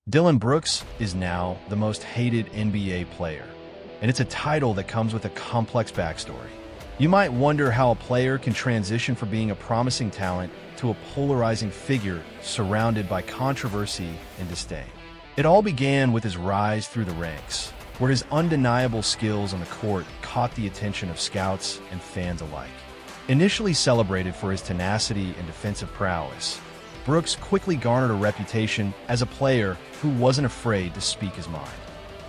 Dillon Brooks is now the most hated NBA player, and it's a title that comes with a complex backstory. You might wonder how a player can transition from being a promising talent to a polarizing figure surrounded by controversy and disdain. It all began with his rise through the ranks, where his undeniable skills on the court caught the attention of scouts and fans alike. Initially celebrated for his tenacity and defensive prowess, Brooks quickly garnered a reputation as a player who wasn't afraid to speak his mind.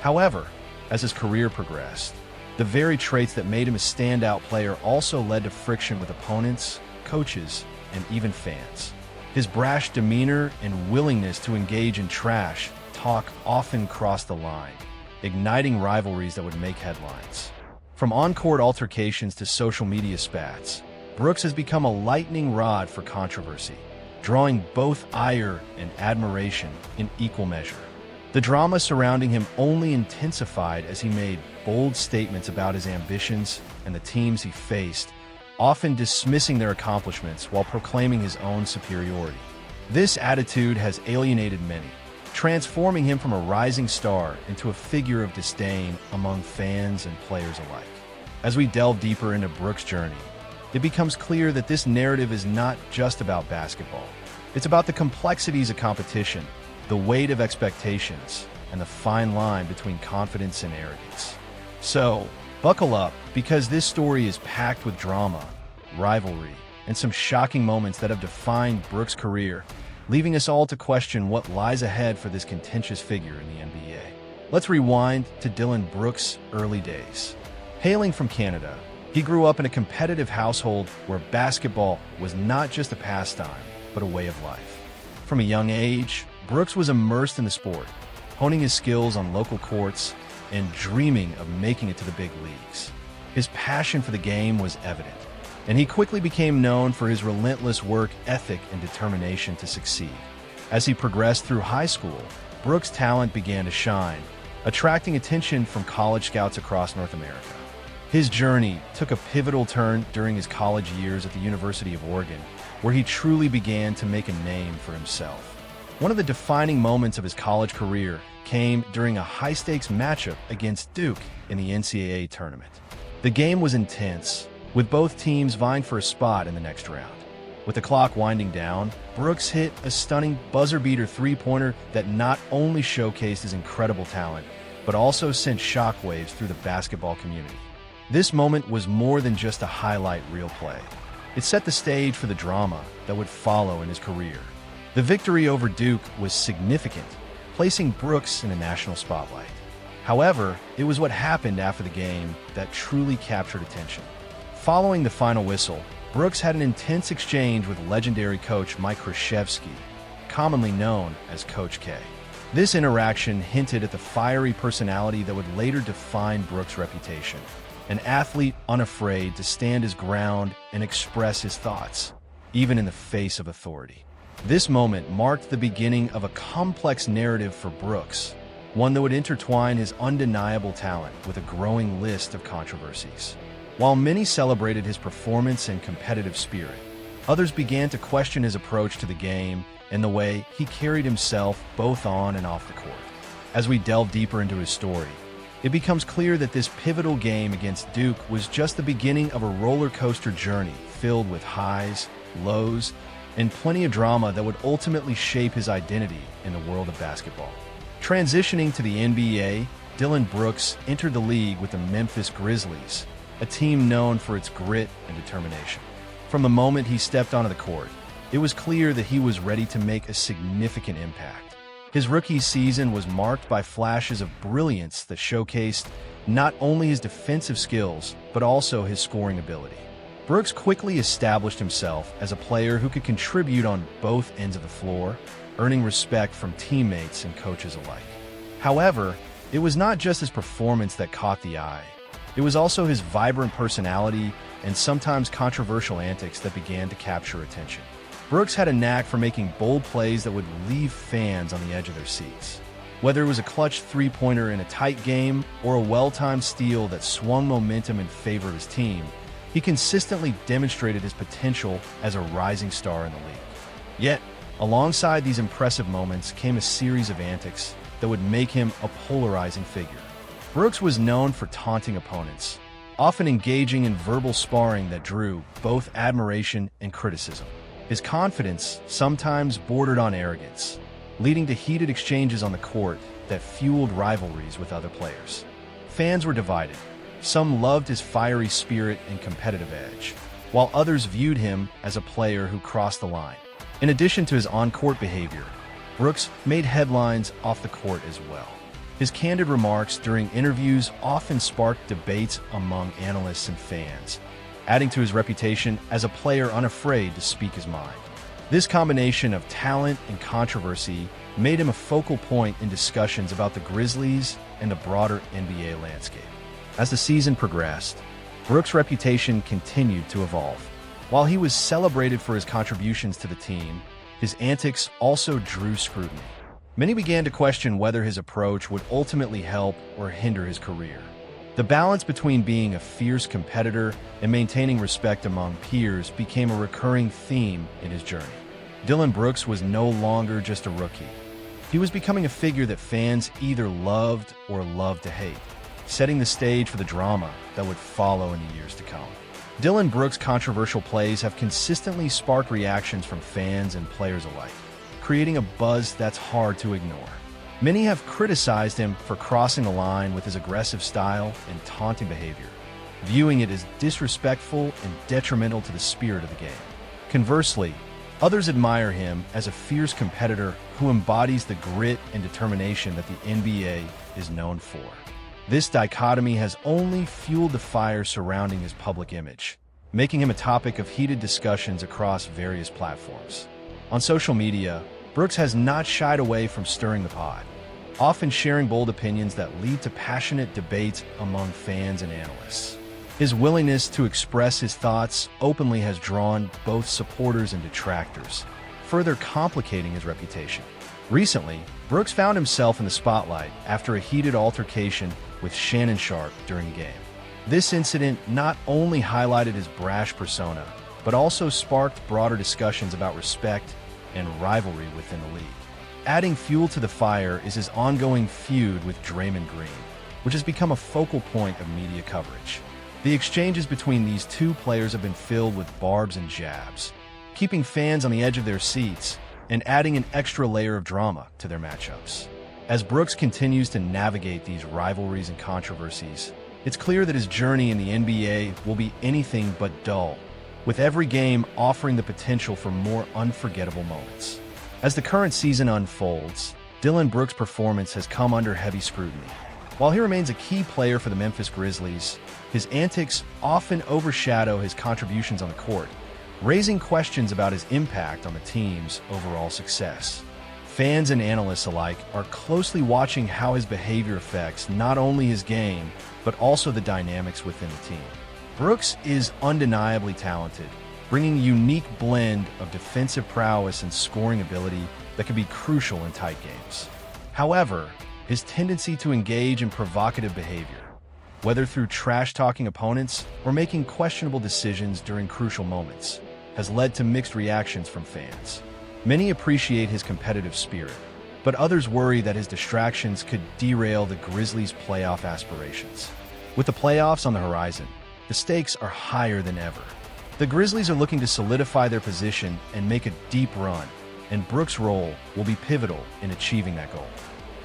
However, as his career progressed, the very traits that made him a standout player also led to friction with opponents, coaches, and even fans. His brash demeanor and willingness to engage in trash talk often crossed the line, igniting rivalries that would make headlines. From on-court altercations to social media spats, Brooks has become a lightning rod for controversy, drawing both ire and admiration in equal measure. The drama surrounding him only intensified as he made bold statements about his ambitions and the teams he faced, often dismissing their accomplishments while proclaiming his own superiority. This attitude has alienated many, transforming him from a rising star into a figure of disdain among fans and players alike. As we delve deeper into Brooks' journey, it becomes clear that this narrative is not just about basketball. It's about the complexities of competition, the weight of expectations, and the fine line between confidence and arrogance. So, buckle up, because this story is packed with drama, rivalry, and some shocking moments that have defined Brooks' career, leaving us all to question what lies ahead for this contentious figure in the NBA. Let's rewind to Dillon Brooks' early days. Hailing from Canada, he grew up in a competitive household where basketball was not just a pastime, but a way of life. From a young age, Brooks was immersed in the sport, honing his skills on local courts and dreaming of making it to the big leagues. His passion for the game was evident, and he quickly became known for his relentless work ethic and determination to succeed. As he progressed through high school, Brooks' talent began to shine, attracting attention from college scouts across North America. His journey took a pivotal turn during his college years at the University of Oregon, where he truly began to make a name for himself. One of the defining moments of his college career came during a high-stakes matchup against Duke in the NCAA tournament. The game was intense, with both teams vying for a spot in the next round. With the clock winding down, Brooks hit a stunning buzzer-beater three-pointer that not only showcased his incredible talent, but also sent shockwaves through the basketball community. This moment was more than just a highlight reel play. It set the stage for the drama that would follow in his career. The victory over Duke was significant, placing Brooks in a national spotlight. However, it was what happened after the game that truly captured attention. Following the final whistle, Brooks had an intense exchange with legendary coach Mike Krzyzewski, commonly known as Coach K. This interaction hinted at the fiery personality that would later define Brooks' reputation. An athlete unafraid to stand his ground and express his thoughts, even in the face of authority. This moment marked the beginning of a complex narrative for Brooks, one that would intertwine his undeniable talent with a growing list of controversies. While many celebrated his performance and competitive spirit, others began to question his approach to the game and the way he carried himself both on and off the court. As we delve deeper into his story, it becomes clear that this pivotal game against Duke was just the beginning of a roller coaster journey filled with highs, lows, and plenty of drama that would ultimately shape his identity in the world of basketball. Transitioning to the NBA, Dillon Brooks entered the league with the Memphis Grizzlies, a team known for its grit and determination. From the moment he stepped onto the court, it was clear that he was ready to make a significant impact. His rookie season was marked by flashes of brilliance that showcased not only his defensive skills, but also his scoring ability. Brooks quickly established himself as a player who could contribute on both ends of the floor, earning respect from teammates and coaches alike. However, it was not just his performance that caught the eye. It was also his vibrant personality and sometimes controversial antics that began to capture attention. Brooks had a knack for making bold plays that would leave fans on the edge of their seats. Whether it was a clutch three-pointer in a tight game or a well-timed steal that swung momentum in favor of his team, he consistently demonstrated his potential as a rising star in the league. Yet, Alongside these impressive moments came a series of antics that would make him a polarizing figure. Brooks was known for taunting opponents, often engaging in verbal sparring that drew both admiration and criticism. His confidence sometimes bordered on arrogance, leading to heated exchanges on the court that fueled rivalries with other players. Fans were divided. Some loved his fiery spirit and competitive edge, while others viewed him as a player who crossed the line. In addition to his on-court behavior, Brooks made headlines off the court as well. His candid remarks during interviews often sparked debates among analysts and fans, adding to his reputation as a player unafraid to speak his mind. This combination of talent and controversy made him a focal point in discussions about the Grizzlies and the broader NBA landscape. As the season progressed, Brooks' reputation continued to evolve. While he was celebrated for his contributions to the team, his antics also drew scrutiny. Many began to question whether his approach would ultimately help or hinder his career. The balance between being a fierce competitor and maintaining respect among peers became a recurring theme in his journey. Dillon Brooks was no longer just a rookie. He was becoming a figure that fans either loved or loved to hate, setting the stage for the drama that would follow in the years to come. Dillon Brooks' controversial plays have consistently sparked reactions from fans and players alike, creating a buzz that's hard to ignore. Many have criticized him for crossing the line with his aggressive style and taunting behavior, viewing it as disrespectful and detrimental to the spirit of the game. Conversely, others admire him as a fierce competitor who embodies the grit and determination that the NBA is known for. This dichotomy has only fueled the fire surrounding his public image, making him a topic of heated discussions across various platforms. On social media, Brooks has not shied away from stirring the pot, often sharing bold opinions that lead to passionate debates among fans and analysts. His willingness to express his thoughts openly has drawn both supporters and detractors, further complicating his reputation. Recently, Brooks found himself in the spotlight after a heated altercation with Shannon Sharpe during a game. This incident not only highlighted his brash persona, but also sparked broader discussions about respect and rivalry within the league. Adding fuel to the fire is his ongoing feud with Draymond Green, which has become a focal point of media coverage. The exchanges between these two players have been filled with barbs and jabs, keeping fans on the edge of their seats and adding an extra layer of drama to their matchups. As Brooks continues to navigate these rivalries and controversies, it's clear that his journey in the NBA will be anything but dull, with every game offering the potential for more unforgettable moments. As the current season unfolds, Dillon Brooks' performance has come under heavy scrutiny. While he remains a key player for the Memphis Grizzlies, his antics often overshadow his contributions on the court, raising questions about his impact on the team's overall success. Fans and analysts alike are closely watching how his behavior affects not only his game, but also the dynamics within the team. Brooks is undeniably talented, bringing a unique blend of defensive prowess and scoring ability that can be crucial in tight games. However, his tendency to engage in provocative behavior, whether through trash-talking opponents or making questionable decisions during crucial moments, has led to mixed reactions from fans. Many appreciate his competitive spirit, but others worry that his distractions could derail the Grizzlies' playoff aspirations. With the playoffs on the horizon, the stakes are higher than ever. The Grizzlies are looking to solidify their position and make a deep run, and Brooks' role will be pivotal in achieving that goal.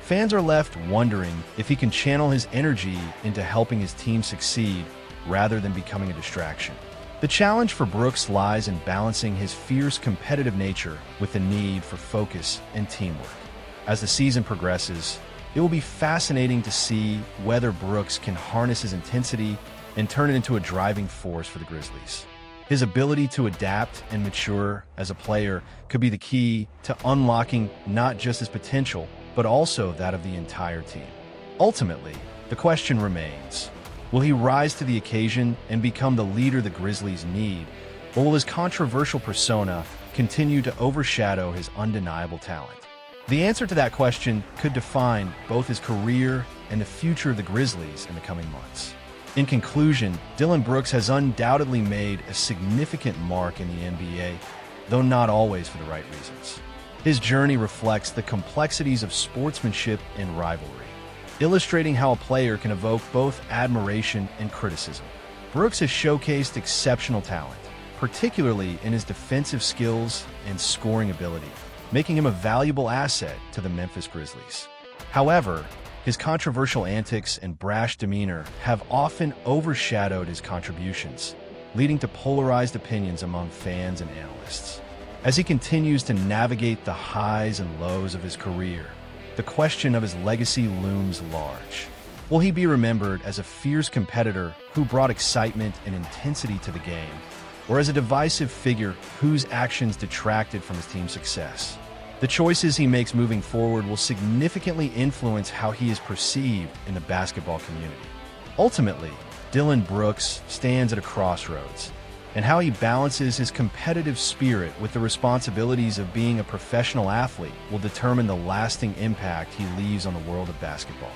Fans are left wondering if he can channel his energy into helping his team succeed rather than becoming a distraction. The challenge for Brooks lies in balancing his fierce competitive nature with the need for focus and teamwork. As the season progresses, it will be fascinating to see whether Brooks can harness his intensity and turn it into a driving force for the Grizzlies. His ability to adapt and mature as a player could be the key to unlocking not just his potential, but also that of the entire team. Ultimately, the question remains: will he rise to the occasion and become the leader the Grizzlies need, or will his controversial persona continue to overshadow his undeniable talent? The answer to that question could define both his career and the future of the Grizzlies in the coming months. In conclusion, Dillon Brooks has undoubtedly made a significant mark in the NBA, though not always for the right reasons. His journey reflects the complexities of sportsmanship and rivalry, illustrating how a player can evoke both admiration and criticism. Brooks has showcased exceptional talent, particularly in his defensive skills and scoring ability, making him a valuable asset to the Memphis Grizzlies. However, his controversial antics and brash demeanor have often overshadowed his contributions, leading to polarized opinions among fans and analysts. As he continues to navigate the highs and lows of his career, the question of his legacy looms large. Will he be remembered as a fierce competitor who brought excitement and intensity to the game, or as a divisive figure whose actions detracted from his team's success? The choices he makes moving forward will significantly influence how he is perceived in the basketball community. Ultimately, Dillon Brooks stands at a crossroads, and how he balances his competitive spirit with the responsibilities of being a professional athlete will determine the lasting impact he leaves on the world of basketball.